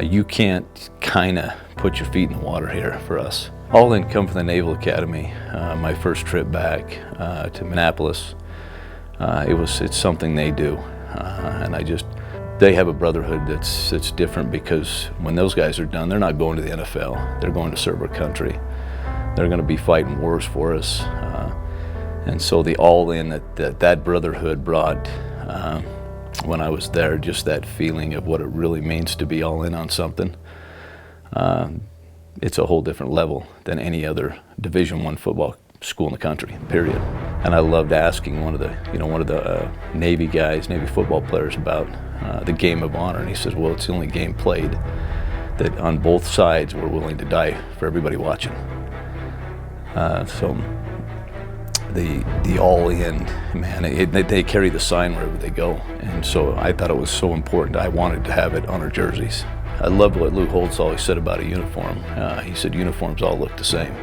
You can't kind of put your feet in the water here for us. All in come from the Naval Academy. My first trip back to Minneapolis, it's something they do, and they have a brotherhood that's different, because when those guys are done, they're not going to the NFL. They're going to serve our country. They're going to be fighting wars for us, and so the all-in that brotherhood brought. When I was there, just that feeling of what it really means to be all in on something. It's a whole different level than any other Division I football school in the country, period. And I loved asking one of the Navy guys, Navy football players, about the game of honor, and he says, well, it's the only game played that on both sides we're willing to die for everybody watching. So the all-in, man, they carry the sign wherever they go, and so I thought it was so important. I wanted to have it on our jerseys. I loved what Lou Holtz always said about a uniform. He said uniforms all look the same,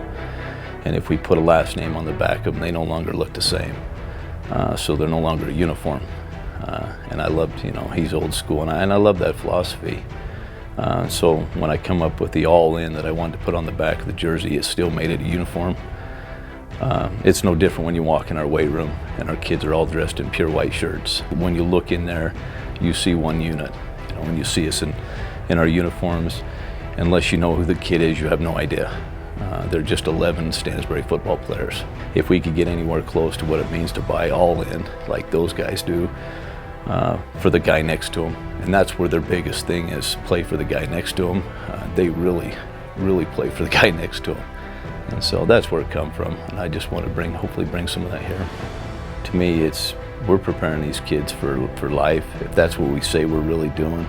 and if we put a last name on the back of them, they no longer look the same. So they're no longer a uniform. And I loved, he's old school, and I love that philosophy. So when I come up with the all-in that I wanted to put on the back of the jersey, it still made it a uniform. It's no different when you walk in our weight room and our kids are all dressed in pure white shirts. When you look in there, you see one unit. When you see us in our uniforms, unless you know who the kid is, you have no idea. They're just 11 Stansbury football players. If we could get anywhere close to what it means to buy all in, like those guys do, for the guy next to them, and that's where their biggest thing is, play for the guy next to them. They really, really play for the guy next to them. And so that's where it comes from, and I just want to hopefully bring some of that here. To me, we're preparing these kids for life. If that's what we say we're really doing,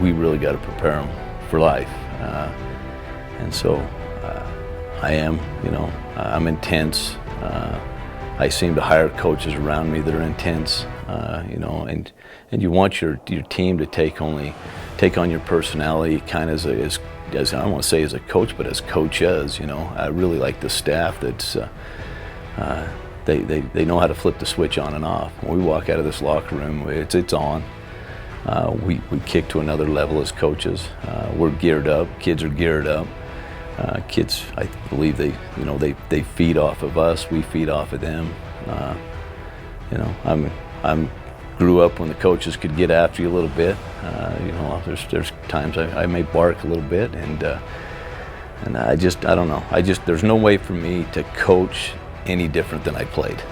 we really got to prepare them for life. And so I'm intense. I seem to hire coaches around me that are intense, and you want your team to take on your personality, kind of as I don't want to say as a coach, but as coaches. I really like the staff that's they know how to flip the switch on and off. When we walk out of this locker room, it's on. We kick to another level as coaches. We're geared up. Kids are geared up. Kids, I believe they feed off of us. We feed off of them. I'm grew up when the coaches could get after you a little bit. There's times I may bark a little bit, and I don't know. There's no way for me to coach any different than I played.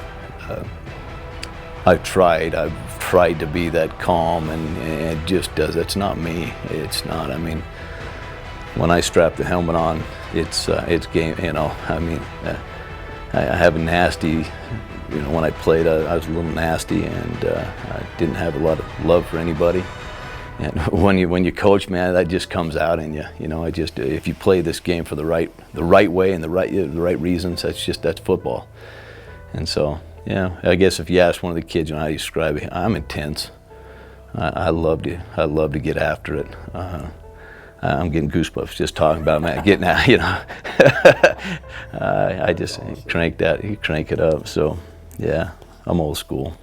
I've tried to be that calm, and it just does. It's not me. It's not. When I strap the helmet on, it's game. I have a nasty. When I played, I was a little nasty, and I didn't have a lot of love for anybody. And when you coach, man, that just comes out in you. If you play this game for the right way and the right reasons, that's football. And so, I guess if you ask one of the kids, how do you describe it, I'm intense. I love to get after it. I'm getting goosebumps just talking about getting out. I just crank it up. So, yeah, I'm old school.